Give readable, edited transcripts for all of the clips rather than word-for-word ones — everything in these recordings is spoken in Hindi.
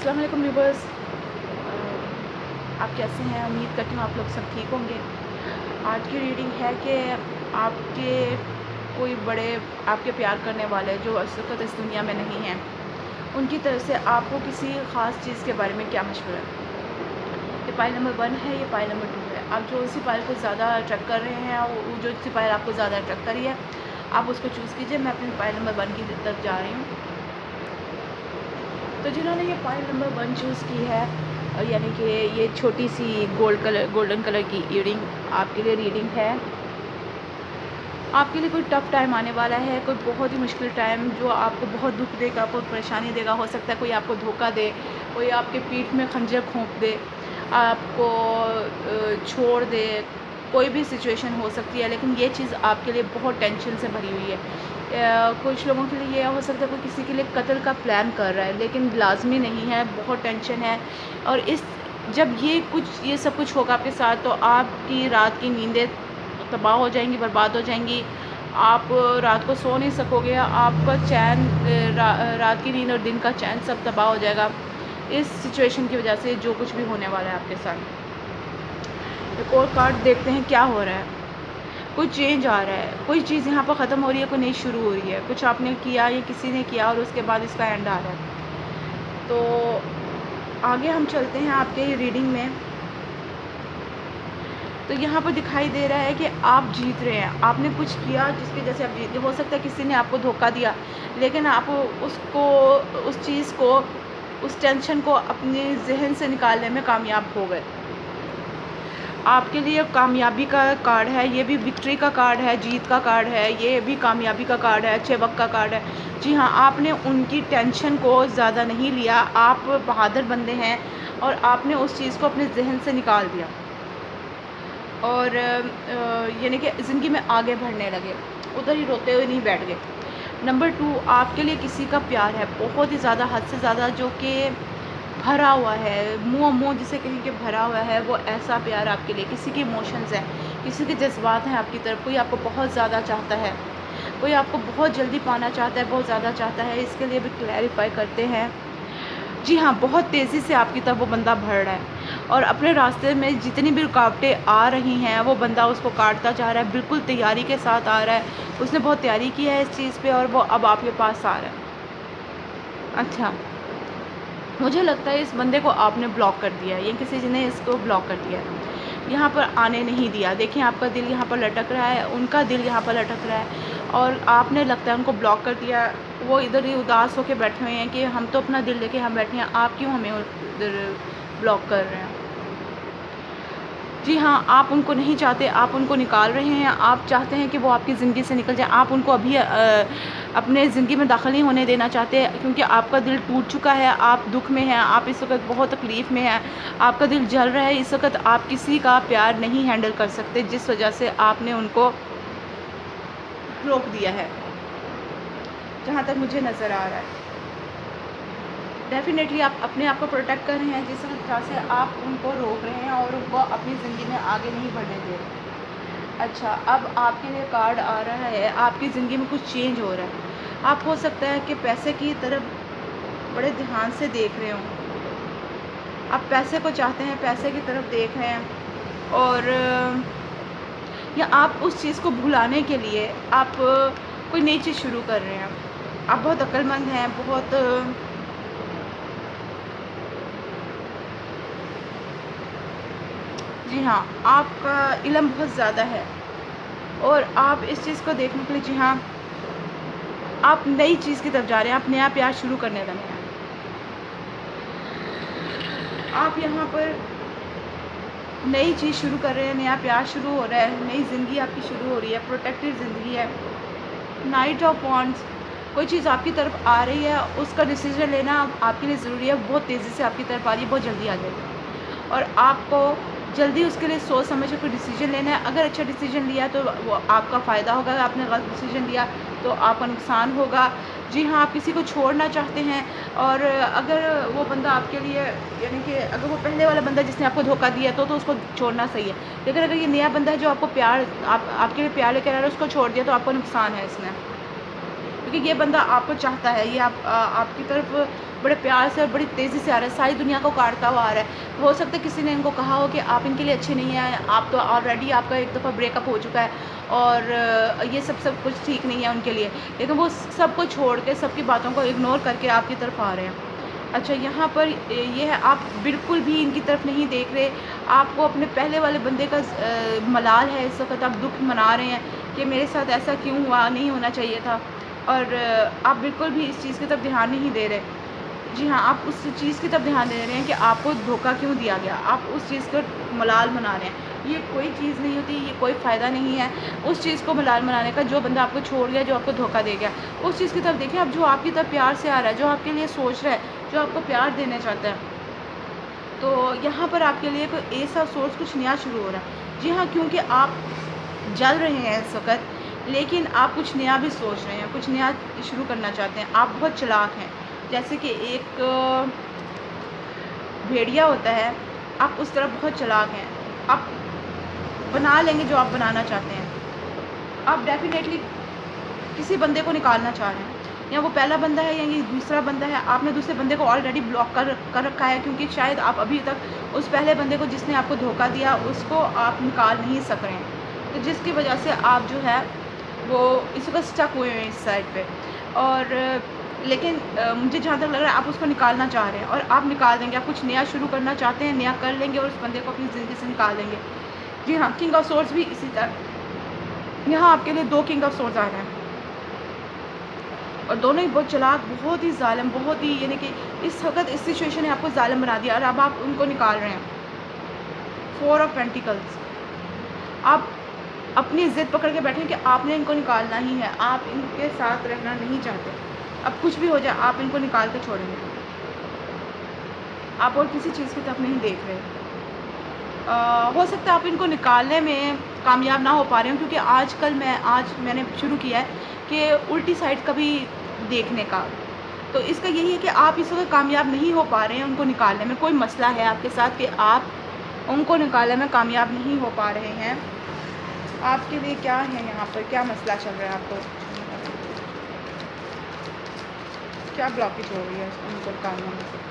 अस्सलाम वालेकुम व्यूअर्स। आप कैसे हैं? उम्मीद करती हूँ आप लोग सब ठीक होंगे। आज की रीडिंग है कि आपके कोई बड़े आपके प्यार करने वाले जो इस वक्त इस दुनिया में नहीं हैं, उनकी तरफ से आपको किसी ख़ास चीज़ के बारे में क्या मशवरा है। ये पाइल नंबर 1 है, ये पाइल नंबर 2 है। आप जो सी पाइल को ज़्यादा अट्रैक्ट कर रहे हैं, वो जो सी पाइल आपको ज़्यादा अट्रैक्ट कर रही है, आप उसको चूज़ कीजिए। मैं अपनी पाइल नंबर 1 की तरफ जा रही हूँ। तो जिन्होंने ये पाइल नंबर 1 चूज़ की है, यानी कि ये छोटी सी गोल्डन कलर की ईयरिंग आपके लिए रीडिंग है। आपके लिए कोई टफ़ टाइम आने वाला है, कोई बहुत ही मुश्किल टाइम जो आपको बहुत दुख देगा, बहुत परेशानी देगा। हो सकता है कोई आपको धोखा दे, कोई आपके पीठ में खंजर घोंप दे, आपको छोड़ दे, कोई भी सिचुएशन हो सकती है। लेकिन ये चीज़ आपके लिए बहुत टेंशन से भरी हुई है। कुछ लोगों के लिए ये हो सकता है कोई किसी के लिए कत्ल का प्लान कर रहा है, लेकिन लाज़मी नहीं है, बहुत टेंशन है। और जब ये सब कुछ होगा आपके साथ, तो आपकी रात की नींदें तबाह हो जाएंगी, बर्बाद हो जाएंगी। आप रात को सो नहीं सकोगे, आपका चैन रात की नींद और दिन का चैन सब तबाह हो जाएगा इस सिचुएशन की वजह से, जो कुछ भी होने वाला है आपके साथ। एक और कार्ड देखते हैं क्या हो रहा है। कोई चेंज आ रहा है, कोई चीज़ यहाँ पर ख़त्म हो रही है, कोई नई शुरू हो रही है। कुछ आपने किया या किसी ने किया और उसके बाद इसका एंड आ रहा है। तो आगे हम चलते हैं आपके रीडिंग में। तो यहाँ पर दिखाई दे रहा है कि आप जीत रहे हैं। आपने कुछ किया जिसकी वजह से आप जीत गए। हो सकता है किसी ने आपको धोखा दिया, लेकिन आप उस चीज़ को, उस टेंशन को अपने जहन से निकालने में कामयाब हो गए। आपके लिए कामयाबी का कार्ड है, ये भी विक्ट्री का कार्ड है, जीत का कार्ड है, ये भी कामयाबी का कार्ड है, अच्छे वक्त का कार्ड है। जी हाँ, आपने उनकी टेंशन को ज़्यादा नहीं लिया, आप बहादुर बंदे हैं और आपने उस चीज़ को अपने जहन से निकाल दिया और यानी कि ज़िंदगी में आगे बढ़ने लगे, उधर ही रोते हुए नहीं बैठ गए। नंबर 2, आपके लिए किसी का प्यार है, बहुत ही ज़्यादा, हद से ज़्यादा, जो कि भरा हुआ है, मुँह जिसे कहीं के भरा हुआ है। वो ऐसा प्यार आपके लिए, किसी के इमोशंस हैं, किसी के जज़्बात हैं आपकी तरफ। कोई आपको बहुत ज़्यादा चाहता है, कोई आपको बहुत जल्दी पाना चाहता है, बहुत ज़्यादा चाहता है। इसके लिए भी क्लैरिफ़ाई करते हैं। जी हाँ, बहुत तेज़ी से आपकी तरफ वो बंदा बढ़ रहा है और अपने रास्ते में जितनी भी रुकावटें आ रही हैं, वो बंदा उसको काटता जा रहा है, बिल्कुल तैयारी के साथ आ रहा है। उसने बहुत तैयारी की है इस चीज़ पे और वो अब आपके पास आ रहा है। अच्छा, मुझे लगता है इस बंदे को आपने ब्लॉक कर दिया है, या किसी ने इसको ब्लॉक कर दिया है, यहाँ पर आने नहीं दिया। देखिए, आपका दिल यहाँ पर लटक रहा है, उनका दिल यहाँ पर लटक रहा है और आपने, लगता है, उनको ब्लॉक कर दिया। वो इधर ही उदास होकर बैठे हुए हैं कि हम तो अपना दिल लेके हम बैठे हैं, आप क्यों हमें उधर ब्लॉक कर रहे हैं। जी हाँ, आप उनको नहीं चाहते, आप उनको निकाल रहे हैं। आप चाहते हैं कि वो आपकी ज़िंदगी से निकल जाए। आप उनको अभी अपने ज़िंदगी में दाखिल नहीं होने देना चाहते, क्योंकि आपका दिल टूट चुका है, आप दुःख में हैं, आप इस वक़्त बहुत तकलीफ़ में हैं, आपका दिल जल रहा है। इस वक़्त आप किसी का प्यार नहीं हैंडल कर सकते, जिस वजह से आपने उनको रोक दिया है, जहाँ तक मुझे नज़र आ रहा है। डेफ़िनेटली आप अपने आप को प्रोटेक्ट कर रहे हैं, जिस तरह से आप उनको रोक रहे हैं और उनको अपनी ज़िंदगी में आगे नहीं बढ़ने दे रहे। अच्छा, अब आपके लिए कार्ड आ रहा है, आपकी ज़िंदगी में कुछ चेंज हो रहा है। आप, हो सकता है कि पैसे की तरफ बड़े ध्यान से देख रहे हों। आप पैसे को चाहते हैं, पैसे की तरफ देख रहे हैं और या आप उस चीज़ को भुलाने के लिए आप कोई नई चीज़ शुरू कर रहे हैं। आप बहुत अक्लमंद हैं, बहुत जी हाँ, आपका इल्म बहुत ज़्यादा है और आप इस चीज़ को देखने के लिए, जी हाँ, आप नई चीज़ की तरफ जा रहे हैं, आप नया प्यार शुरू करने लगे हैं। आप यहाँ पर नई चीज़ शुरू कर रहे हैं, नया प्यार शुरू हो रहा है, नई ज़िंदगी आपकी शुरू हो रही है, प्रोटेक्टेड ज़िंदगी है। नाइट ऑफ वॉन्ड्स, कोई चीज़ आपकी तरफ आ रही है, उसका डिसीज़न लेना आपके लिए ज़रूरी है। बहुत तेज़ी से आपकी तरफ आ रही है, बहुत जल्दी आ जाएगी और आपको जल्दी उसके लिए सोच समझ के कोई डिसीजन लेना है। अगर अच्छा डिसीजन लिया तो वो आपका फ़ायदा होगा, अगर आपने गलत डिसीजन लिया तो आपका नुकसान होगा। जी हाँ, आप किसी को छोड़ना चाहते हैं और अगर वो बंदा आपके लिए, यानी कि अगर वो पहले वाला बंदा जिसने आपको धोखा दिया तो उसको छोड़ना सही है। लेकिन अगर ये नया बंदा है जो आपको आपके लिए प्यार लेकर आ रहा है, उसको छोड़ दिया तो आपको नुकसान है इसमें, क्योंकि ये बंदा आपको चाहता है, ये आपकी तरफ बड़े प्यार से और बड़ी तेज़ी से आ रहा है, सारी दुनिया को काटता हुआ आ रहा है। हो सकता है किसी ने इनको कहा हो कि आप इनके लिए अच्छे नहीं हैं, आप तो ऑलरेडी आपका एक दफ़ा ब्रेकअप हो चुका है और ये सब कुछ ठीक नहीं है उनके लिए, लेकिन वो सबको छोड़ के, सबकी बातों को इग्नोर करके आपकी तरफ आ रहे हैं। अच्छा, यहाँ पर ये है, आप बिल्कुल भी इनकी तरफ नहीं देख रहे, आपको अपने पहले वाले बंदे का मलाल है, इस वक़्त आप दुःख मना रहे हैं कि मेरे साथ ऐसा क्यों हुआ, नहीं होना चाहिए था, और आप बिल्कुल भी इस चीज़ की तरफ ध्यान नहीं दे रहे। जी हाँ, आप उस चीज़ की तरफ ध्यान दे रहे हैं कि आपको धोखा क्यों दिया गया, आप उस चीज़ को मलाल मना रहे हैं। ये कोई चीज़ नहीं होती, ये कोई फ़ायदा नहीं है उस चीज़ को मलाल मनाने का। जो बंदा आपको छोड़ गया, जो आपको धोखा दे गया, उस चीज़ की तरफ देखें आप, जो आपकी तरफ प्यार से आ रहा है, जो आपके लिए सोच रहा है, जो आपको प्यार देना चाहता है। तो यहाँ पर आपके लिए कोई ऐसा सोर्स, कुछ नया शुरू हो रहा है। जी हाँ, क्योंकि आप जल रहे हैं इस वक़्त, लेकिन आप कुछ नया भी सोच रहे हैं, कुछ नया शुरू करना चाहते हैं। आप बहुत चालाक हैं, जैसे कि एक भेड़िया होता है, आप उस तरह बहुत चालाक हैं। आप बना लेंगे जो आप बनाना चाहते हैं। आप डेफ़िनेटली किसी बंदे को निकालना चाह रहे हैं, या वो पहला बंदा है या ये दूसरा बंदा है, आपने दूसरे बंदे को ऑलरेडी ब्लॉक कर रखा है, क्योंकि शायद आप अभी तक उस पहले बंदे को, जिसने आपको धोखा दिया, उसको आप निकाल नहीं सक रहे हैं। तो जिसकी वजह से आप जो है वो इस वक्त स्टक हुए हैं इस साइड पे। और लेकिन मुझे जहाँ तक लग रहा है आप उसको निकालना चाह रहे हैं, और आप निकाल देंगे। आप कुछ नया शुरू करना चाहते हैं, नया कर लेंगे और उस बंदे को अपनी ज़िंदगी से निकाल देंगे। जी हाँ, किंग ऑफ सोर्ड्स भी इसी तरह। यहाँ आपके लिए 2 किंग ऑफ सोर्ड्स आ रहे हैं, और दोनों ही बहुत चालाक, बहुत ही ज़ालिम, बहुत ही, यानी कि इस वक्त इस सिचुएशन ने आपको ज़ालिम बना दिया, और अब आप उनको निकाल रहे हैं। 4 ऑफ पेंटिकल्स। आप अपनी ज़िद पकड़ के बैठे कि आपने इनको निकालना ही है, आप इनके साथ रहना नहीं चाहते। अब कुछ भी हो जाए, आप इनको निकाल के छोड़ेंगे। आप और किसी चीज़ की तरफ नहीं देख रहे। हो सकता है आप इनको निकालने में कामयाब ना हो पा रहे हो, क्योंकि आज मैंने शुरू किया है कि उल्टी साइड का भी देखने का। तो इसका यही है कि आप इस वक्त कामयाब नहीं हो पा रहे हैं उनको निकालने में। कोई मसला है आपके साथ कि आप उनको निकालने में कामयाब नहीं हो पा रहे हैं। आपके लिए क्या है, यहाँ पर क्या मसला चल रहा है, आपको क्या ब्लॉकेज हो रही है उनको निकालने में?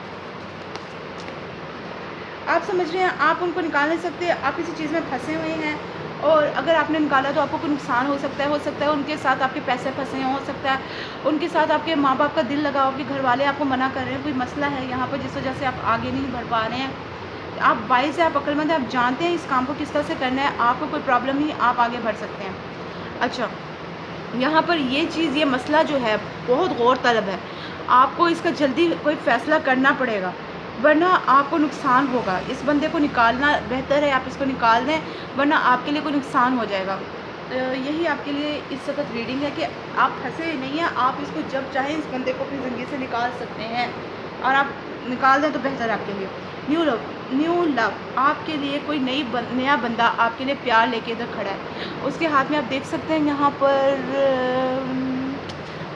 आप समझ रहे हैं, आप उनको निकाल नहीं सकते, आप किसी चीज़ में फंसे हुए हैं, और अगर आपने निकाला तो आपको कोई नुकसान हो सकता है उनके साथ आपके पैसे फंसे हैं, हो सकता है उनके साथ आपके माँ बाप का दिल लगा हो, आपके घर वाले आपको मना कर रहे हैं, कोई मसला है यहाँ पर जिस वजह से आप आगे नहीं बढ़ पा रहे हैं। आप वाइज़ है, आप अक्लमंद हैं, आप जानते हैं इस काम को किस तरह से करना है, आपको कोई प्रॉब्लम नहीं, आप आगे बढ़ सकते हैं। अच्छा, यहाँ पर ये चीज़, ये मसला जो है बहुत गौर तलब है, आपको इसका जल्दी कोई फ़ैसला करना पड़ेगा, वरना आपको नुकसान होगा। इस बंदे को निकालना बेहतर है, आप इसको निकाल दें, वरना आपके लिए कोई नुकसान हो जाएगा। यही आपके लिए इस वक्त रीडिंग है कि आप फंसे नहीं हैं, आप इसको जब चाहें इस बंदे को अपनी ज़िंदगी से निकाल सकते हैं, और आप निकाल दें तो बेहतर है आपके लिए। न्यू लव, आपके लिए कोई नया बंदा आपके लिए प्यार लेके इधर खड़ा है। उसके हाथ में आप देख सकते हैं यहाँ पर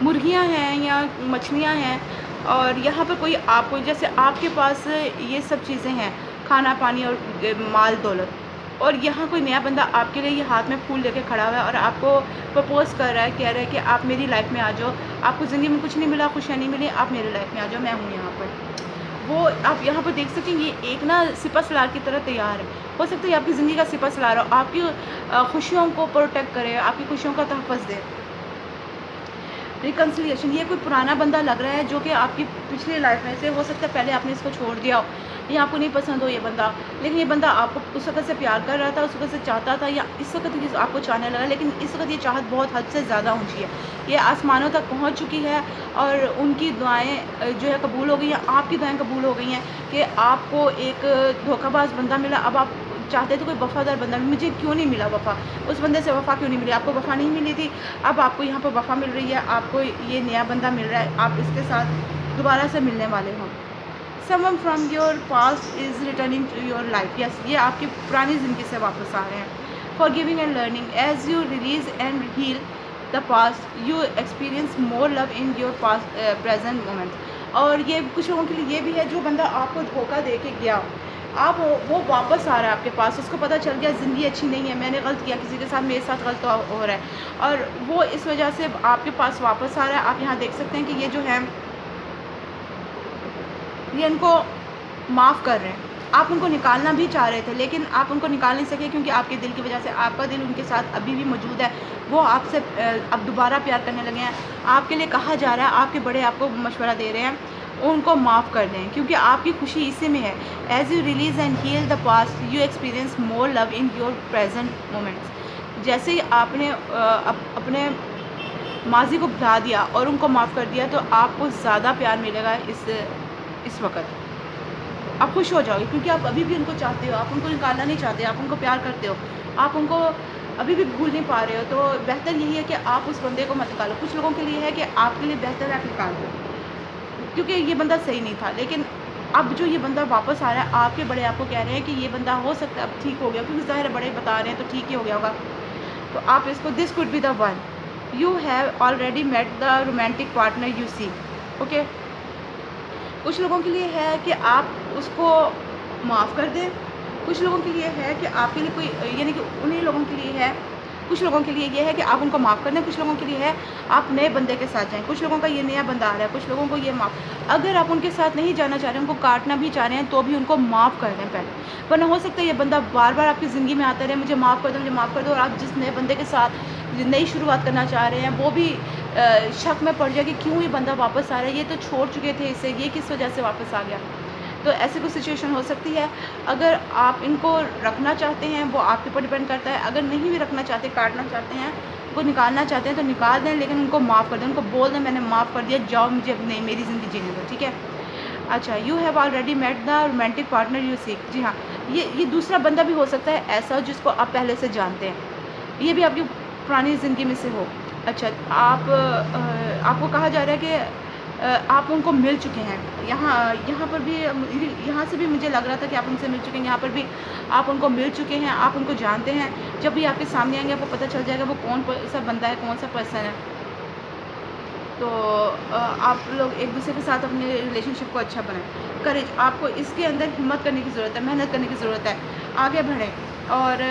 मुर्गियाँ हैं या मछलियाँ हैं, और यहाँ पर कोई आपको, जैसे आपके पास ये सब चीज़ें हैं, खाना पानी और माल दौलत, और यहाँ कोई नया बंदा आपके लिए ये हाथ में फूल लेके खड़ा हुआ है और आपको प्रपोज़ कर रहा है, कह रहा है कि आप मेरी लाइफ में आ जाओ, आपको ज़िंदगी में कुछ नहीं मिला, खुशियाँ नहीं मिली, आप मेरी लाइफ में आ जाओ, मैं हूँ यहाँ पर। वो आप यहाँ पर देख सकते हैं, ये एक ना सिपा सलार की तरह तैयार है। हो सकता है ये आपकी ज़िंदगी का सिपा सलार हो, आपकी खुशियों को प्रोटेक्ट करे, आपकी खुशियों का तहफ़्फ़ुज़ दे। रिकन्सिलिएशन, ये कोई पुराना बंदा लग रहा है जो कि आपकी पिछली लाइफ में से, हो सकता है पहले आपने इसको छोड़ दिया हो, या आपको नहीं पसंद हो ये बंदा, लेकिन ये बंदा आपको उस वक़्त से प्यार कर रहा था, उस वक़्त से चाहता था, या इस वक़्त ये आपको चाहने लगा, लेकिन इस वक़्त ये चाहत बहुत हद से ज़्यादा ऊँची है, ये आसमानों तक पहुँच चुकी है, और उनकी दुआएँ जो है कबूल हो गई हैं, आपकी दुआएँ कबूल हो गई हैं कि आपको एक धोखाबाज बंदा मिला। अब आप चाहते थे कोई वफ़ादार बंदा, मुझे क्यों नहीं मिला वफ़ा, उस बंदे से वफ़ा क्यों नहीं मिली, आपको वफ़ा नहीं मिली थी, अब आपको यहाँ पर वफ़ा मिल रही है, आपको ये नया बंदा मिल रहा है, आप इसके साथ दोबारा से मिलने वाले हो। Someone from your past is returning to your life, yes, ये आपकी पुरानी ज़िंदगी से वापस आ रहे हैं। Forgiving and learning, as you release and heal the past you experience more love in your past present moment. और ये कुछ लोगों के लिए ये भी है, जो बंदा आपको धोखा दे के गया, आप वो वापस आ रहा है आपके पास, उसको पता चल गया ज़िंदगी अच्छी नहीं है, मैंने गलत किया किसी के साथ, मेरे साथ गलत हो रहा है, और वो इस वजह से आपके पास वापस आ रहा है। आप यहाँ देख सकते हैं कि ये जो है ये इनको माफ़ कर रहे हैं। आप उनको निकालना भी चाह रहे थे, लेकिन आप उनको निकाल नहीं सके क्योंकि आपके दिल की वजह से। आपका दिल उनके साथ अभी भी मौजूद है, वो आपसे अब दोबारा प्यार करने लगे हैं। आपके लिए कहा जा रहा है, आपके बड़े आपको मशवरा दे रहे हैं, उनको माफ़ कर दें क्योंकि आपकी खुशी इसी में है। As you release and heal the past, you experience more love in your present moments. जैसे ही आपने अपने माज़ी को भुला दिया और उनको माफ़ कर दिया, तो आपको ज़्यादा प्यार मिलेगा इस वक़्त। आप खुश हो जाओगे क्योंकि आप अभी भी उनको चाहते हो, आप उनको निकालना नहीं चाहते, आप उनको प्यार करते हो, आप उनको अभी भी भूल नहीं पा रहे हो। तो बेहतर यही है कि आप उस बंदे को मत निकालो। कुछ लोगों के लिए है कि आपके लिए बेहतर है आप निकाल दो क्योंकि ये बंदा सही नहीं था, लेकिन अब जो ये बंदा वापस आ रहा है, आपके बड़े आपको कह रहे हैं कि ये बंदा हो सकता है अब ठीक हो गया, क्योंकि ज़ाहिर है बड़े बता रहे हैं तो ठीक ही हो गया होगा। तो आप इसको this could be the one, you have already met the romantic partner you see. Okay, कुछ लोगों के लिए है कि आप उसको माफ़ कर दें, कुछ लोगों के लिए है कि आपके लिए कोई, यानी कि उन्हीं लोगों के लिए है, कुछ लोगों के लिए ये है कि आप उनको माफ़ कर दें, कुछ लोगों के लिए है आप नए बंदे के साथ जाएँ, कुछ लोगों का ये नया बंदा आ रहा है, कुछ लोगों को ये माफ़। अगर आप उनके साथ नहीं जाना चाह रहे हैं, उनको काटना भी चाह रहे हैं, तो भी उनको माफ़ कर दें पहले, वरना हो सकता है ये बंदा बार-बार आपकी ज़िंदगी में आता रहे, मुझे माफ़ कर दो, मुझे माफ़ कर दो, और आप जिस नए बंदे के साथ नई शुरुआत करना चाह रहे हैं, वो भी शक में पड़ जाए कि क्यों ये बंदा वापस आ रहा है, ये तो छोड़ चुके थे इसे, ये किस वजह से वापस आ गया। तो ऐसी कुछ सिचुएशन हो सकती है। अगर आप इनको रखना चाहते हैं, वो आपके ऊपर डिपेंड करता है। अगर नहीं भी रखना चाहते, काटना चाहते हैं, वो निकालना चाहते हैं तो निकाल दें, लेकिन उनको माफ़ कर दें, उनको बोल दें मैंने माफ़ कर दिया, जाओ मुझे अब नहीं मेरी ज़िंदगी जीने दो, ठीक है। अच्छा, you have already met the romantic partner you seek. जी हाँ, ये दूसरा बंदा भी हो सकता है ऐसा जिसको आप पहले से जानते हैं, ये भी आपकी पुरानी ज़िंदगी में से हो। अच्छा, आपको कहा जा रहा है कि आप उनको मिल चुके हैं। यहाँ पर भी यहाँ से भी मुझे लग रहा था कि आप उनसे मिल चुके हैं, यहाँ पर भी आप उनको मिल चुके हैं, आप उनको जानते हैं। जब भी आपके सामने आएंगे आपको पता चल जाएगा वो कौन सा बंदा है, कौन सा पर्सन है। तो आप लोग एक दूसरे के साथ अपने रिलेशनशिप को अच्छा बनाएं। करेज, आपको इसके अंदर हिम्मत करने की ज़रूरत है, मेहनत करने की ज़रूरत है, आगे बढ़ें और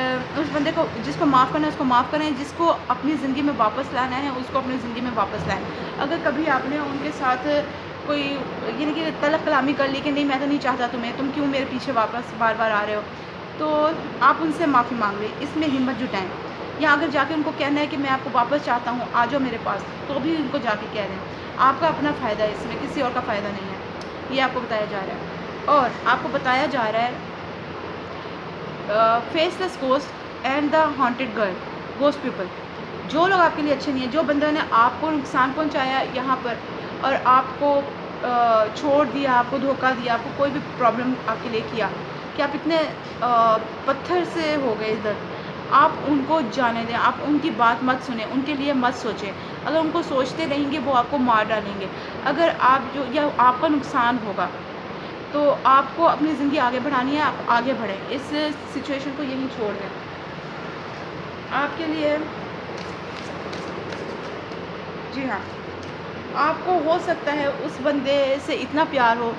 उस बंदे को जिसको माफ़ करना है उसको माफ़ करें, जिसको अपनी ज़िंदगी में वापस लाना है उसको अपनी ज़िंदगी में वापस लाएं। अगर कभी आपने उनके साथ कोई यानी कि तलब कलामी कर ली कि नहीं मैं तो नहीं चाहता तुम्हें, तुम क्यों मेरे पीछे वापस बार बार आ रहे हो, तो आप उनसे माफ़ी मांग लें, इसमें हिम्मत जुटाएं। या अगर जाके उनको कहना है कि मैं आपको वापस चाहता हूँ, आ जाओ मेरे पास, तो भी उनको जाके कह दें। आपका अपना फ़ायदा है इसमें, किसी और का फ़ायदा नहीं है, ये आपको बताया जा रहा है। और आपको बताया जा रहा है faceless ghost and the haunted girl, ghost people. जो लोग आपके लिए अच्छे नहीं हैं, जो बंदे ने आपको नुकसान पहुंचाया यहाँ पर और आपको छोड़ दिया, आपको धोखा दिया, आपको कोई भी प्रॉब्लम आपके लिए किया कि आप इतने पत्थर से हो गए इधर, आप उनको जाने दें, आप उनकी बात मत सुने, उनके लिए मत सोचें। अगर उनको सोचते रहेंगे वो आपको मार डालेंगे। अगर आप जो या आपका नुकसान होगा तो आपको अपनी ज़िंदगी आगे बढ़ानी है, आप आगे बढ़ें, इस सिचुएशन को यहीं छोड़ दें। आपके लिए जी हाँ, आपको हो सकता है उस बंदे से इतना प्यार हो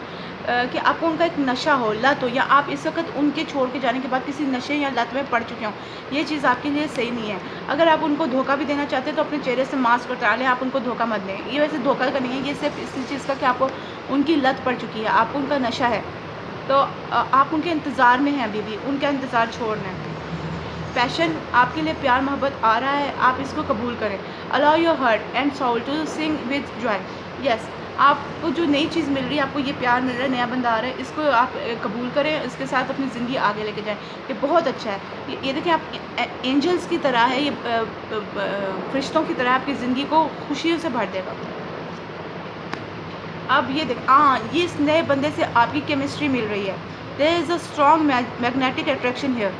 कि आपको उनका एक नशा हो, लत हो, या आप इस वक्त उनके छोड़ के जाने के बाद किसी नशे या लत में पड़ चुके हों। ये चीज़ आपके लिए सही नहीं है। अगर आप उनको धोखा भी देना चाहते हैं तो अपने चेहरे से मास्क उतार लें, आप उनको धोखा मत दें। ये वैसे धोखा का नहीं है, ये सिर्फ इसी चीज़ का कि आपको उनकी लत पड़ चुकी है, आपको उनका नशा है, तो आप उनके इंतज़ार में हैं, अभी भी उनका इंतज़ार छोड़ दें। पैशन, आपके लिए प्यार मोहब्बत आ रहा है, आप इसको कबूल करें। Allow your heart and soul to sing with joy. Yes, आपको जो नई चीज़ मिल रही है, आपको ये प्यार मिल रहा है, नया बंदा आ रहा है, इसको आप कबूल करें, इसके साथ अपनी ज़िंदगी आगे लेके जाएं। ये बहुत अच्छा है। ये देखें, आप एंजल्स की तरह है, ये फरिश्तों की तरह आपकी ज़िंदगी को खुशियों से भर देगा। अब ये देख, ये इस नए बंदे से आपकी केमिस्ट्री मिल रही है। There is a strong magnetic attraction here.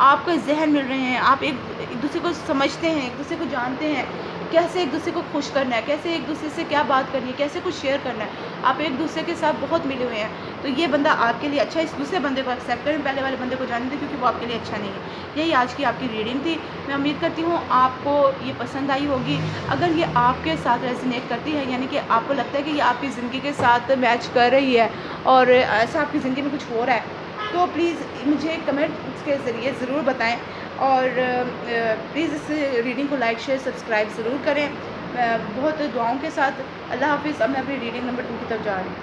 आपके जहन मिल रहे हैं, आप एक दूसरे को समझते हैं, एक दूसरे को जानते हैं, कैसे एक दूसरे को खुश करना है, कैसे एक दूसरे से क्या बात करनी है, कैसे कुछ शेयर करना है। आप एक दूसरे के साथ बहुत मिले हुए हैं, तो ये बंदा आपके लिए अच्छा है। इस दूसरे बंदे को एक्सेप्ट करें, पहले वाले बंदे को जाने दें, क्योंकि वो आपके लिए अच्छा नहीं है। यही आज की आपकी रीडिंग थी। मैं उम्मीद करती हूँ आपको ये पसंद आई होगी। अगर ये आपके साथ रेजोनेट करती है, यानी कि आपको लगता है कि ये आपकी ज़िंदगी के साथ मैच कर रही है और ऐसा आपकी ज़िंदगी में कुछ हो रहा है, तो प्लीज़ मुझे कमेंट्स के ज़रिए ज़रूर बताएं और प्लीज़ इस रीडिंग को लाइक शेयर सब्सक्राइब ज़रूर करें। बहुत दुआओं के साथ अल्लाह हाफ़िज़। अब मैं अपनी रीडिंग नंबर 2 की तरफ जा रही हूँ।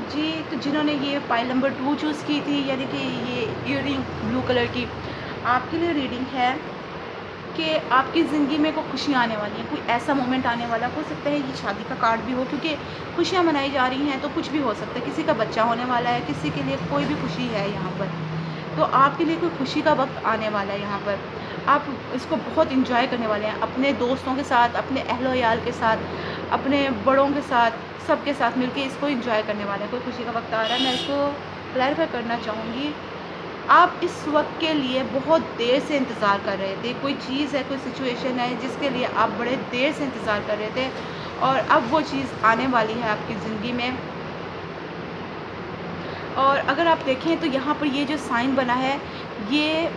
जी, तो जिन्होंने ये फाइल नंबर 2 चूज़ की थी, यानी कि ये ईयरिंग ब्लू कलर की, आपके लिए रीडिंग है कि आपकी ज़िंदगी में कोई खुशियाँ आने वाली हैं, कोई ऐसा मोमेंट आने वाला, हो सकता है ये शादी का कार्ड भी हो, क्योंकि खुशियाँ मनाई जा रही हैं, तो कुछ भी हो सकता है। किसी का बच्चा होने वाला है, किसी के लिए कोई भी खुशी है यहाँ पर, तो आपके लिए कोई खुशी का वक्त आने वाला है यहाँ पर। आप इसको बहुत इंजॉय करने वाले हैं अपने दोस्तों के साथ, अपने अहलो याल के साथ, अपने बड़ों के साथ, सबके साथ मिलके इसको इंजॉय करने वाले हैं। कोई खुशी का वक्त आ रहा है। मैं इसको क्लैरिफाई करना चाहूँगी, आप इस वक्त के लिए बहुत देर से इंतज़ार कर रहे थे। कोई चीज़ है, कोई सिचुएशन है जिसके लिए आप बड़े देर से इंतज़ार कर रहे थे, और अब वो चीज़ आने वाली है आपकी ज़िंदगी में। और अगर आप देखें तो यहाँ पर ये जो साइन बना है, ये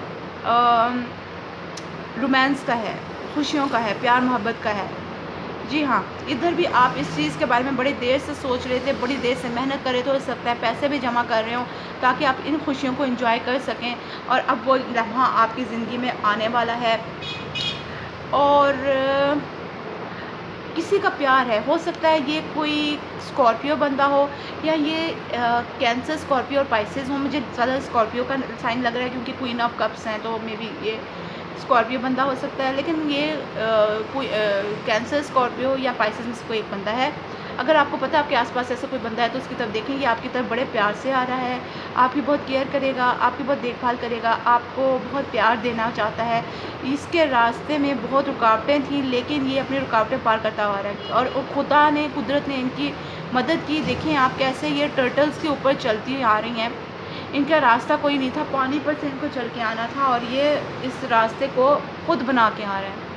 रोमांस का है, खुशियों का है, प्यार मोहब्बत का है। जी हाँ, इधर भी आप इस चीज़ के बारे में बड़ी देर से सोच रहे थे, बड़ी देर से मेहनत कर रहे थे, हो सकता है पैसे भी जमा कर रहे हो ताकि आप इन खुशियों को एंजॉय कर सकें, और अब वो लम्हा आपकी ज़िंदगी में आने वाला है। और किसी का प्यार है, हो सकता है ये कोई स्कॉर्पियो बंदा हो, या ये कैंसर, स्कॉर्पियो और पाइसेस हो। मुझे ज़्यादा स्कॉर्पियो का साइन लग रहा है, क्योंकि क्वीन ऑफ कप्स हैं, तो मे बी ये स्कॉर्पियो बंदा हो सकता है। लेकिन ये कोई कैंसर, स्कॉर्पियो या पाइसेस में से कोई एक बंदा है। अगर आपको पता है आपके आसपास ऐसा कोई बंदा है, तो उसकी तरफ देखें, ये आपकी तरफ बड़े प्यार से आ रहा है, आपकी बहुत केयर करेगा, आपकी बहुत देखभाल करेगा, आपको बहुत प्यार देना चाहता है। इसके रास्ते में बहुत रुकावटें थी, लेकिन ये अपनी रुकावटें पार करता हुआ आ रहा है, और खुदा ने, कुदरत ने इनकी मदद की। देखें आप कैसे ये टर्टल्स के ऊपर चलती आ रही हैं। इनका रास्ता कोई नहीं था, पानी पर से इनको चल के आना था, और ये इस रास्ते को खुद बना के आ रहे हैं।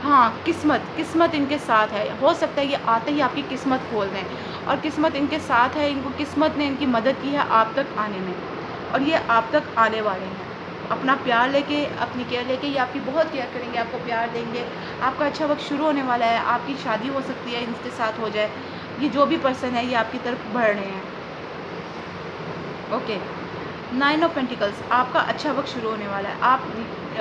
हाँ, किस्मत इनके साथ है। हो सकता है ये आते ही आपकी किस्मत खोल दें, और किस्मत इनके साथ है। इनको किस्मत ने इनकी मदद की है आप तक आने में, और ये आप तक आने वाले हैं अपना प्यार लेके, अपनी केयर लेके। ये आपकी बहुत केयर करेंगे, आपको प्यार देंगे। आपका अच्छा वक्त शुरू होने वाला है, आपकी शादी हो सकती है, इनके साथ हो जाए। ये जो भी पर्सन है, ये आपकी तरफ बढ़ रहे हैं। ओके, 9 ऑफ पेंटिकल्स, आपका अच्छा वक्त शुरू होने वाला है। आप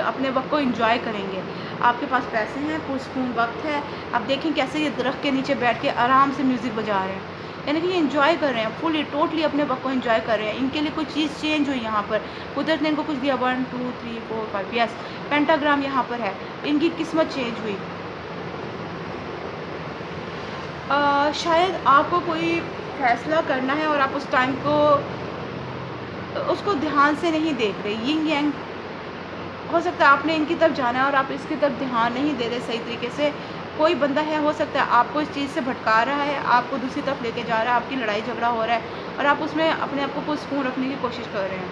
अपने वक्त को एंजॉय करेंगे, आपके पास पैसे हैं, पुरसकून वक्त है। आप देखें कैसे ये दरख्त के नीचे बैठ के आराम से म्यूज़िक बजा रहे हैं, यानी कि ये एंजॉय कर रहे हैं, फुली टोटली अपने वक्त को एंजॉय कर रहे हैं। इनके लिए कोई चीज़ चेंज हुई यहाँ पर, कुदरत ने इनको कुछ दिया। 1 2 3 4 5, यस, पेंटाग्राम यहाँ पर है। इनकी किस्मत चेंज हुई। शायद आपको कोई फैसला करना है, और आप उस टाइम को उसको ध्यान से नहीं देख रहे। यिंग यांग, हो सकता है आपने इनकी तरफ जाना है और आप इसकी तरफ ध्यान नहीं दे रहे सही तरीके से। कोई बंदा है, हो सकता है आपको इस चीज़ से भटका रहा है, आपको दूसरी तरफ लेके जा रहा है, आपकी लड़ाई झगड़ा हो रहा है, और आप उसमें अपने आप को पुरसकून रखने की कोशिश कर रहे हैं।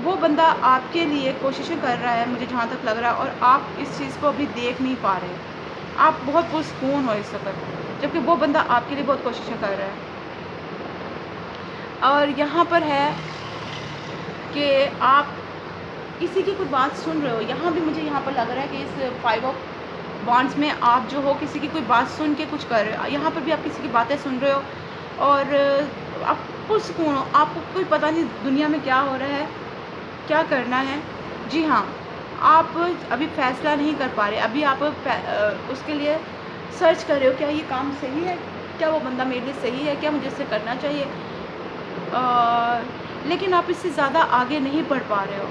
वो बंदा आपके लिए कोशिशें कर रहा है, मुझे जहाँ तक लग रहा है, और आप इस चीज़ को अभी देख नहीं पा रहे। आप बहुत पुरसकून हो इस वक्त, जबकि वो बंदा आपके लिए बहुत कोशिशें कर रहा है। और यहाँ पर है कि आप किसी की कोई बात सुन रहे हो। यहाँ भी मुझे यहाँ पर लग रहा है कि इस 5 ऑफ वॉन्ड्स में आप जो हो, किसी की कोई बात सुन के कुछ कर रहे हो। यहाँ पर भी आप किसी की बातें सुन रहे हो, और आप पुरसकून हो। आपको कोई पता नहीं दुनिया में क्या हो रहा है, क्या करना है। जी हाँ, आप अभी फ़ैसला नहीं कर पा रहे। अभी आप उसके लिए सर्च कर रहे हो, क्या ये काम सही है, क्या वो बंदा मेरे लिए सही है, क्या मुझे इससे करना चाहिए। लेकिन आप इससे ज़्यादा आगे नहीं बढ़ पा रहे हो।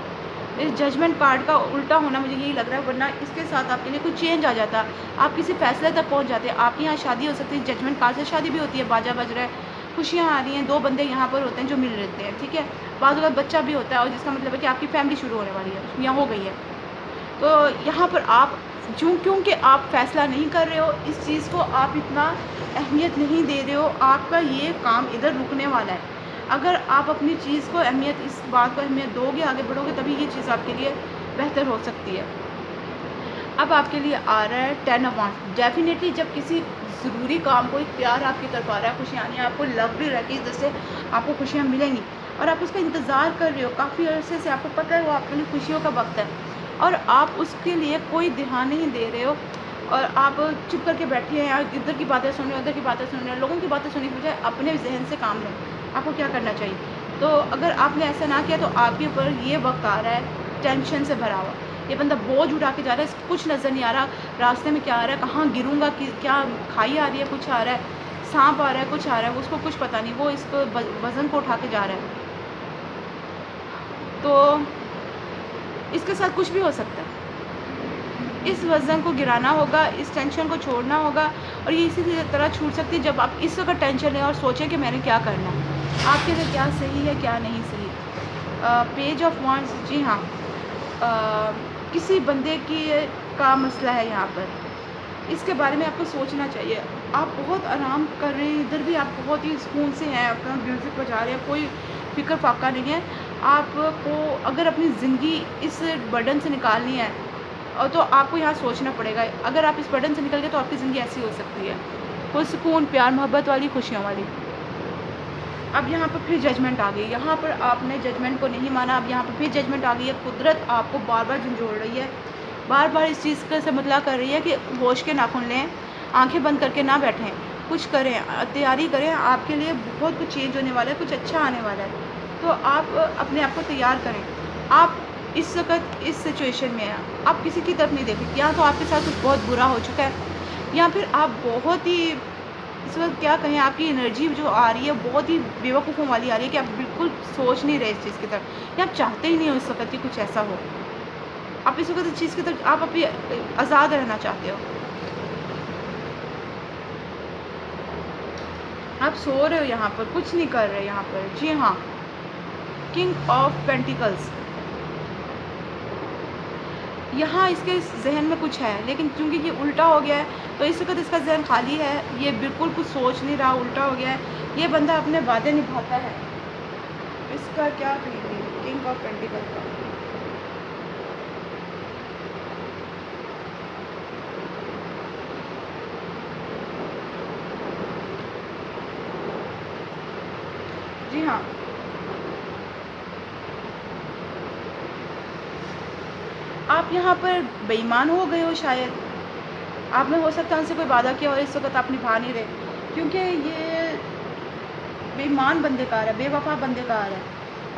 इस जजमेंट कार्ड का उल्टा होना मुझे यही लग रहा है, वरना इसके साथ आपके लिए कोई चेंज आ जाता, आप किसी फैसले तक पहुंच जाते। आपके यहाँ शादी हो सकती है, जजमेंट कार्ड से शादी भी होती है, बाजा बज रहा है, खुशियाँ आ रही हैं, 2 बंदे यहाँ पर होते हैं जो मिल लेते हैं, ठीक है। बाज़ वक़्त बच्चा भी होता है, और जिसका मतलब है कि आपकी फैमिली शुरू होने वाली है या हो गई है। तो यहाँ पर आप क्योंकि आप फ़ैसला नहीं कर रहे हो, इस चीज़ को आप इतना अहमियत नहीं दे रहे हो, आपका ये काम इधर रुकने वाला है। अगर आप अपनी चीज़ को अहमियत, इस बात को अहमियत दोगे, आगे बढ़ोगे, तभी ये चीज़ आपके लिए बेहतर हो सकती है। अब आपके लिए आ रहा है 10 ऑफ वांड्स। डेफिनेटली जब किसी ज़रूरी काम, कोई प्यार आपकी तरफ आ रहा है, खुशियाँ आनी है, आपको लग भी रहा है कि जैसे आपको खुशियाँ मिलेंगी, और आप उसका इंतज़ार कर रहे हो काफ़ी अरसे से, आपको पता है वो आपके लिए खुशियों का वक्त है, और आप उसके लिए कोई ध्यान नहीं दे रहे हो। और आप चुप करके बैठे हैं, इधर की बातें सुन रहे हैं, उधर की बातें सुन रहे हैं, लोगों की बातें सुनने की बजाय अपने ज़हन से काम लें। आपको क्या करना चाहिए? तो अगर आपने ऐसा ना किया तो आपके ऊपर ये वक़्त आ रहा है टेंशन से भरा हुआ। ये बंदा बोझ उठा के जा रहा है, इसको कुछ नज़र नहीं आ रहा, रास्ते में क्या आ रहा है, कहाँ गिरूँगा, कि क्या खाई आ रही है, कुछ आ रहा है, साँप आ रहा है, कुछ आ रहा है, उसको कुछ पता नहीं, वो इसको वज़न को उठा के जा रहा है। तो इसके साथ कुछ भी हो सकता है। इस वज़न को गिराना होगा, इस टेंशन को छोड़ना होगा, और ये इसी तरह छूट सकती है जब आप इस वक़्त टेंशन लें और सोचें कि मैंने क्या करना है, आपके लिए क्या सही है, क्या नहीं सही। पेज ऑफ वांड्स, जी हाँ, किसी बंदे की का मसला है यहाँ पर, इसके बारे में आपको सोचना चाहिए। आप बहुत आराम कर रहे हैं, इधर भी आप बहुत ही सुकून से हैं, अपना म्यूज़िक बजा रहे हैं, कोई फ़िक्र-फ़ाक़ा नहीं है। आपको अगर अपनी ज़िंदगी इस बर्डन से निकालनी है, तो आपको यहाँ सोचना पड़ेगा। अगर आप इस बर्डन से निकल गए तो आपकी ज़िंदगी ऐसी हो सकती है, पुरसुकून, प्यार, मोहब्बत वाली, खुशियों वाली। अब यहाँ पर फिर जजमेंट आ गई, यहाँ पर आपने जजमेंट को नहीं माना, अब यहाँ पर फिर जजमेंट आ गई है। कुदरत आपको बार-बार झंझोड़ रही है, बार-बार इस चीज़ का तमतला कर रही है कि होश के नाखून लें, आँखें बंद करके ना बैठें, कुछ करें, तैयारी करें, आपके लिए बहुत कुछ चेंज होने वाला है, कुछ अच्छा आने वाला है। तो आप अपने आप को तैयार करें। आप इस वक़्त इस सिचुएशन में हैं, आप किसी की तरफ नहीं देखें, या तो आपके साथ कुछ बहुत बुरा हो चुका है, या फिर आप बहुत ही इस वक़्त क्या कहें, आपकी एनर्जी जो आ रही है बहुत ही बेवकूफ़ों वाली आ रही है कि आप बिल्कुल सोच नहीं रहे इस चीज़ की तरफ, या आप चाहते ही नहीं हो इस वक़्त कि कुछ ऐसा हो। आप इस वक़्त इस चीज़ की तरफ आप अभी आज़ाद रहना चाहते हो। आप सो रहे हो यहाँ पर, कुछ नहीं कर रहे यहाँ पर। जी हाँ, किंग ऑफ पेंटिकल्स, यहाँ इसके ज़हन में कुछ है, लेकिन चूँकि ये उल्टा हो गया है, तो इस वक़्त इसका ज़हन खाली है, ये बिल्कुल कुछ सोच नहीं रहा, उल्टा हो गया है। ये बंदा अपने वादे निभाता है। इसका क्या कहेंगे, किंग ऑफ पेंटिकल का? जी हाँ, आप यहाँ पर बेईमान हो गए हो शायद। आपने हो सकता है उनसे कोई वादा किया और इस वक़्त आप निभा नहीं रहे, क्योंकि ये बेईमान बंदे का आ रहा है, बेवफ़ा बंदे का आ रहा है।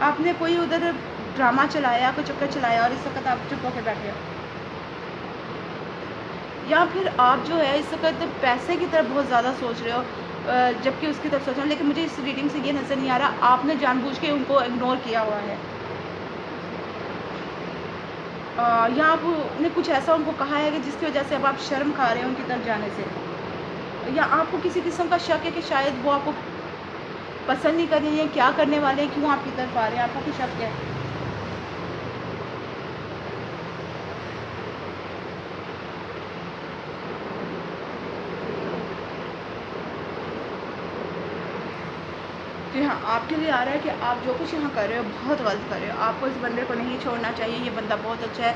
आपने कोई उधर ड्रामा चलाया, कोई चक्कर चलाया, और इस वक़्त आप चुप होके बैठे हो। या फिर आप जो है इस वक़्त पैसे की तरफ बहुत ज़्यादा सोच रहे हो, जबकि उसकी तरफ सोच रहे हो, लेकिन मुझे इस रीडिंग से ये नज़र नहीं आ रहा, आपने जानबूझ के उनको इग्नोर किया हुआ है। या आपने कुछ ऐसा उनको कहा है कि जिसकी वज़ह से अब आप शर्म खा रहे हो उनकी तरफ जाने से। या आपको किसी किस्म का शक है कि शायद वो आपको पसंद नहीं कर रही हैं, क्या करने वाले हैं, क्यों आपकी तरफ आ रहे हैं, आपको कुछ शक है। जी हाँ, आपके लिए आ रहा है कि आप जो कुछ यहाँ कर रहे हो बहुत गलत कर रहे हो। आपको इस बंदे को नहीं छोड़ना चाहिए, ये बंदा बहुत अच्छा है।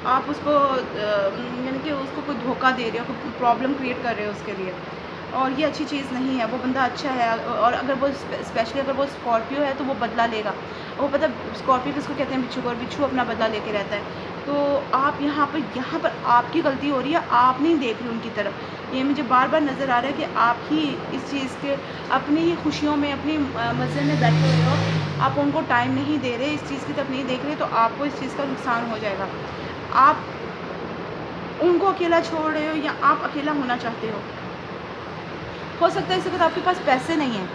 आप उसको यानी कि उसको कोई धोखा दे रहे हो, कोई प्रॉब्लम क्रिएट कर रहे हो उसके लिए, और ये अच्छी चीज़ नहीं है। वो बंदा अच्छा है, और अगर वो स्पेशली अगर वो स्कॉर्पियो है तो वो बदला लेगा। वो पता स्कॉर्पियो किसको कहते हैं? बिच्छू को, और बिच्छू अपना बदला लेके रहता है। तो आप यहाँ पर आपकी गलती हो रही है, आप नहीं देख रहे उनकी तरफ। ये मुझे बार-बार नज़र आ रहा है कि आप ही इस चीज़ के अपनी ही खुशियों में, अपनी मज़े में बैठे हुए हो। आप उनको टाइम नहीं दे रहे, इस चीज़ की तरफ नहीं देख रहे, तो आपको इस चीज़ का नुकसान हो जाएगा। आप उनको अकेला छोड़ रहे हो, या आप अकेला होना चाहते हो सकता है इस वक़्त आपके पास पैसे नहीं हैं,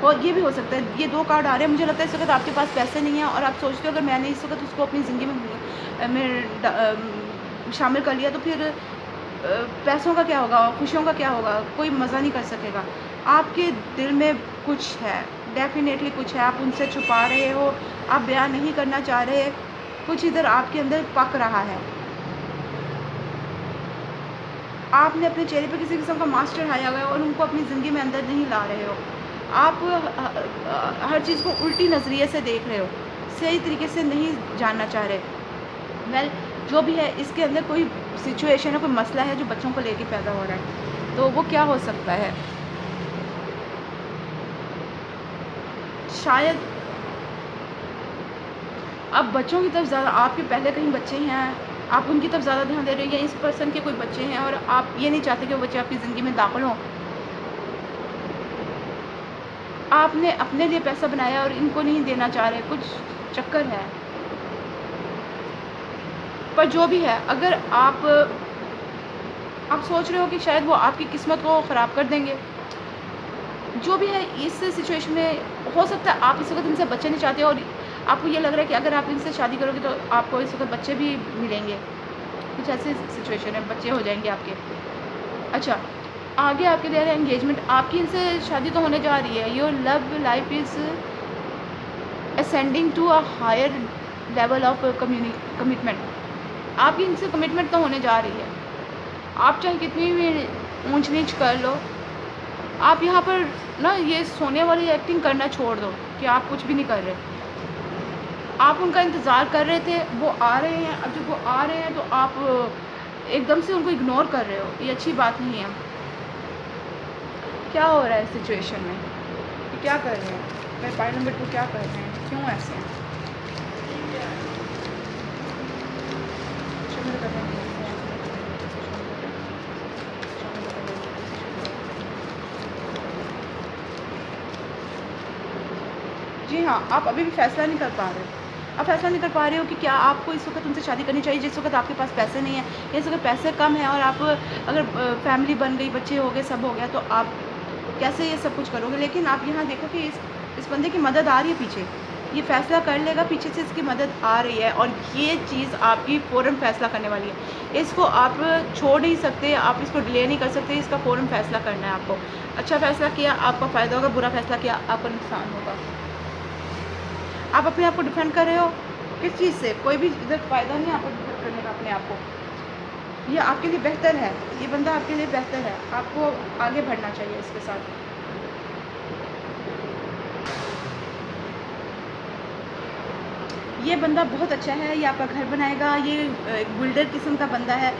और ये भी हो सकता है। ये 2 कार्ड आ रहे हैं, मुझे लगता है इस वक़्त आपके पास पैसे नहीं हैं, और आप सोचते हो अगर मैंने इस वक़्त उसको अपनी ज़िंदगी में शामिल कर लिया तो फिर पैसों का क्या होगा, खुशियों का क्या होगा, कोई मज़ा नहीं कर सकेगा। आपके दिल में कुछ है, डेफ़िनेटली कुछ है, आप उनसे छुपा रहे हो, आप बयान नहीं करना चाह रहे, कुछ इधर आपके अंदर पक रहा है। आपने अपने चेहरे पे किसी किस्म का मास्क चढ़ाया हुआ है और उनको अपनी ज़िंदगी में अंदर नहीं ला रहे हो। आप हर चीज़ को उल्टी नज़रिए से देख रहे हो, सही तरीके से नहीं जानना चाह रहे। वेल, जो भी है, इसके अंदर कोई सिचुएशन है, कोई मसला है जो बच्चों को लेके पैदा हो रहा है। तो वो क्या हो सकता है? शायद अब बच्चों की तरफ ज़्यादा, आपके पहले कहीं बच्चे हैं, आप उनकी तरफ ज़्यादा ध्यान दे रहे हो, या इस पर्सन के कोई बच्चे हैं और आप ये नहीं चाहते कि वो बच्चे आपकी ज़िंदगी में दाखिल हों। आपने अपने लिए पैसा बनाया और इनको नहीं देना चाह रहे, कुछ चक्कर है। पर जो भी है, अगर आप सोच रहे हो कि शायद वो आपकी किस्मत को ख़राब कर देंगे, जो भी है इस सिचुएशन में हो सकता है आप इस वक़्त इनसे बच्चे नहीं चाहते और आपको ये लग रहा है कि अगर आप इनसे शादी करोगे तो आपको इस वक़्त बच्चे भी मिलेंगे। कुछ ऐसे सिचुएशन है, बच्चे हो जाएँगे आपके। अच्छा, आगे आपके दे रहे हैं एंगेजमेंट, आपकी इनसे शादी तो होने जा रही है। Your love life is ascending to a higher level of commitment. आपकी इनसे कमिटमेंट तो होने जा रही है। आप चाहे कितनी भी ऊंच नीच कर लो, आप यहाँ पर ना ये सोने वाली एक्टिंग करना छोड़ दो कि आप कुछ भी नहीं कर रहे। आप उनका इंतज़ार कर रहे थे, वो आ रहे हैं, अब जब वो आ रहे हैं तो आप एकदम से उनको इग्नोर कर रहे हो, ये अच्छी बात नहीं है। क्या हो रहा है इस सिचुएशन में, ये क्या कर रहे हैं, मेरे पॉइंट नंबर 2 क्या कर रहे हैं, क्यों ऐसे हैं? जी हाँ, आप अभी भी फ़ैसला नहीं कर पा रहे हो। आप फ़ैसला नहीं कर पा रहे हो कि क्या आपको इस वक़्त उनसे शादी करनी चाहिए जिस वक़्त आपके पास पैसे नहीं हैं, या इस वक़्त पैसे कम हैं और आप अगर फैमिली बन गई, बच्चे हो गए, सब हो गया, तो आप कैसे ये सब कुछ करोगे? लेकिन आप यहाँ देखो कि इस बंदे की मदद आ रही है पीछे। ये फ़ैसला कर लेगा, पीछे से इसकी मदद आ रही है और ये चीज़ आपकी फ़ौरन फ़ैसला करने वाली है। इसको आप छोड़ नहीं सकते, आप इसको डिले नहीं कर सकते, इसका फ़ौरन फ़ैसला करना है आपको। अच्छा फ़ैसला किया, आपका फ़ायदा होगा, बुरा फ़ैसला किया, आपका नुकसान होगा। आप अपने आप को डिफेंड कर रहे हो किस चीज़ से? कोई भी इधर फ़ायदा नहीं है आपको डिफेंड करने का अपने आप को। ये आपके लिए बेहतर है, ये बंदा आपके लिए बेहतर है, आपको आगे बढ़ना चाहिए इसके साथ। ये बंदा बहुत अच्छा है, ये आपका घर बनाएगा, ये एक बिल्डर किस्म का बंदा है।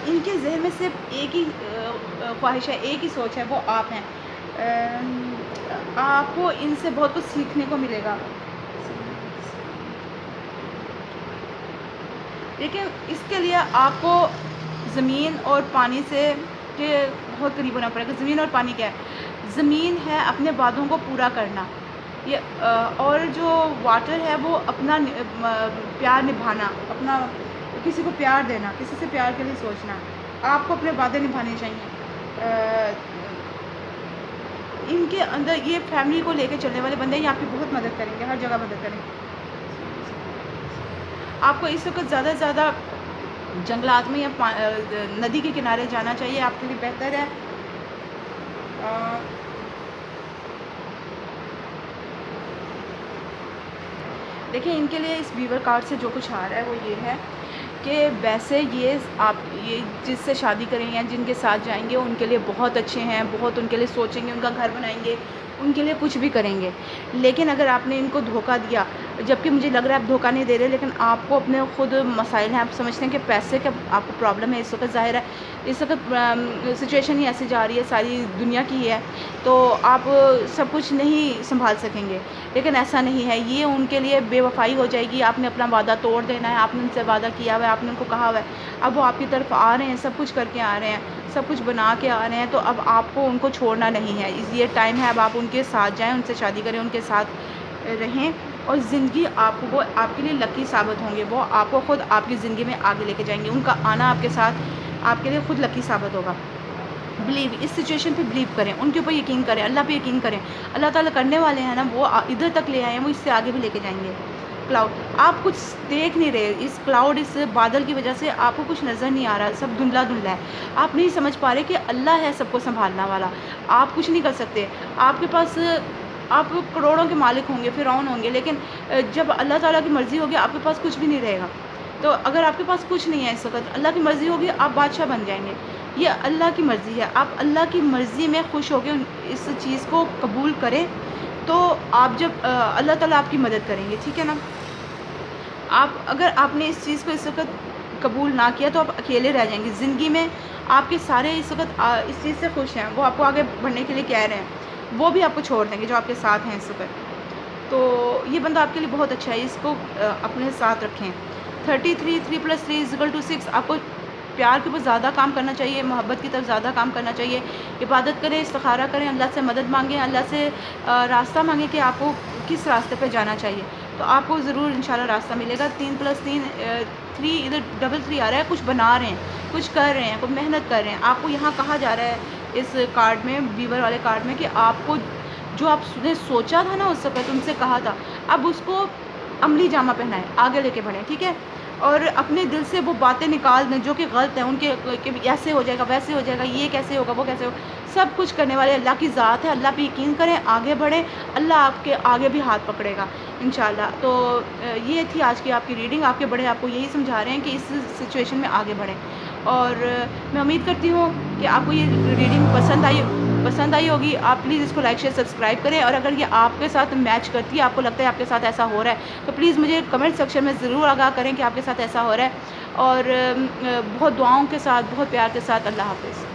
इनके ज़हन में सिर्फ एक ही ख्वाहिश है, एक ही सोच है, वो आप हैं। आपको इनसे बहुत कुछ सीखने को मिलेगा। लेकिन इसके लिए आपको ज़मीन और पानी से के बहुत करीब होना पड़ेगा। ज़मीन और पानी क्या है? ज़मीन है अपने वादों को पूरा करना, ये और जो वाटर है वो अपना प्यार निभाना, अपना किसी को प्यार देना, किसी से प्यार के लिए सोचना। आपको अपने वादे निभाने चाहिए। इनके अंदर ये फैमिली को लेके चलने वाले बंदे, ये आपकी बहुत मदद करेंगे, हर जगह मदद करेंगे। आपको इस वक़्त ज़्यादा से ज़्यादा जंगलात में या नदी के किनारे जाना चाहिए, आपके लिए बेहतर है। देखिए, इनके लिए इस बीवर कार्ड से जो कुछ आ रहा है वो ये है कि वैसे ये जिससे शादी करें या जिनके साथ जाएंगे उनके लिए बहुत अच्छे हैं, बहुत उनके लिए सोचेंगे, उनका घर बनाएंगे, उनके लिए कुछ भी करेंगे। लेकिन अगर आपने इनको धोखा दिया, जबकि मुझे लग रहा है आप धोखा नहीं दे रहे, लेकिन आपको अपने खुद मसाइल हैं, आप समझते हैं कि पैसे का आपको प्रॉब्लम है इस वक्त। ज़ाहिर है इस वक्त सिचुएशन ही ऐसी जा रही है, सारी दुनिया की है, तो आप सब कुछ नहीं संभाल सकेंगे। लेकिन ऐसा नहीं है, ये उनके लिए बेवफाई हो जाएगी। आपने अपना वादा तोड़ देना है, आपने उनसे वादा किया हुआ है, आपने उनको कहा हुआ है, अब वो आपकी तरफ आ रहे हैं, सब कुछ करके आ रहे हैं, सब कुछ बना के आ रहे हैं, तो अब आपको उनको छोड़ना नहीं है। ये टाइम है, अब आप उनके साथ जाएं, उनसे शादी करें, उनके साथ रहें और ज़िंदगी आपको वो आपके लिए लकी साबित होंगे। वो आपको खुद आपकी ज़िंदगी में आगे लेके जाएंगे। उनका आना आपके साथ आपके लिए खुद लकी साबित होगा। बिलीव, इस सिचुएशन पे बिलीव करें, उनके ऊपर यकीन करें, अल्लाह पे यकीन करें। अल्लाह ताला करने वाले हैं ना, वो इधर तक ले आए हैं, वो इससे आगे भी लेके जाएंगे। क्लाउड, आप कुछ देख नहीं रहे, इस क्लाउड, इस बादल की वजह से आपको कुछ नज़र नहीं आ रहा, सब धुंधला धुंधला है। आप नहीं समझ पा रहे कि अल्लाह है सबको संभालने वाला, आप कुछ नहीं कर सकते। आपके पास आप करोड़ों के मालिक होंगे, फ़िरौन होंगे, लेकिन जब अल्लाह ताला की मर्ज़ी होगी आपके पास कुछ भी नहीं रहेगा। तो अगर आपके पास कुछ नहीं है इस वक्त, अल्लाह की मर्ज़ी होगी, आप बादशाह बन जाएंगे। ये अल्लाह की मर्ज़ी है, आप अल्लाह की मर्ज़ी में खुश होकर इस चीज़ को कबूल करें, तो आप जब अल्लाह ताला आपकी मदद करेंगे, ठीक है ना। आप अगर आपने इस चीज़ को इस वक्त कबूल ना किया तो आप अकेले रह जाएंगे ज़िंदगी में। आपके सारे इस वक्त इस चीज़ से खुश हैं, वो आपको आगे बढ़ने के लिए कह रहे हैं, वो भी आपको छोड़ देंगे जो आपके साथ हैं इस वक्त। तो ये बंदा आपके लिए बहुत अच्छा है, इसको अपने साथ रखें। 33 3 + 3 = 6। आपको प्यार के ऊपर ज़्यादा काम करना चाहिए, मोहब्बत की तरफ ज़्यादा काम करना चाहिए। इबादत करें, इस्तिखारा करें, अल्लाह से मदद मांगें, अल्लाह से रास्ता मांगें कि आपको किस रास्ते पे जाना चाहिए, तो आपको ज़रूर इंशाल्लाह रास्ता मिलेगा। 3 + 3 3 इधर डबल 3 आ रहा है, कुछ बना रहे हैं, कुछ कर रहे हैं, कुछ मेहनत कर रहे हैं। आपको यहाँ कहा जा रहा है इस कार्ड में, वीवर वाले कार्ड में, कि आपको जो आपने सोचा था ना उस वक़्त, उनसे कहा था, अब उसको अमली जामा पहनाएँ, आगे लेके बढ़ें, ठीक है? और अपने दिल से वो बातें निकाल दें जो कि गलत हैं, उनके कि ऐसे हो जाएगा, वैसे हो जाएगा, ये कैसे होगा, वो कैसे होगा। सब कुछ करने वाले अल्लाह की ज़ात है, अल्लाह पे यकीन करें, आगे बढ़ें, अल्लाह आपके आगे भी हाथ पकड़ेगा इंशाल्लाह। तो ये थी आज की आपकी रीडिंग। आपके बड़े आपको यही समझा रहे हैं कि इस सिचुएशन में आगे बढ़ें। और मैं उम्मीद करती हूँ कि आपको ये रीडिंग पसंद आई होगी। आप प्लीज़ इसको लाइक, शेयर, सब्सक्राइब करें, और अगर ये आपके साथ मैच करती है, आपको लगता है आपके साथ ऐसा हो रहा है, तो प्लीज़ मुझे कमेंट सेक्शन में ज़रूर आगाह करें कि आपके साथ ऐसा हो रहा है। और बहुत दुआओं के साथ, बहुत प्यार के साथ, अल्लाह हाफ़िज़।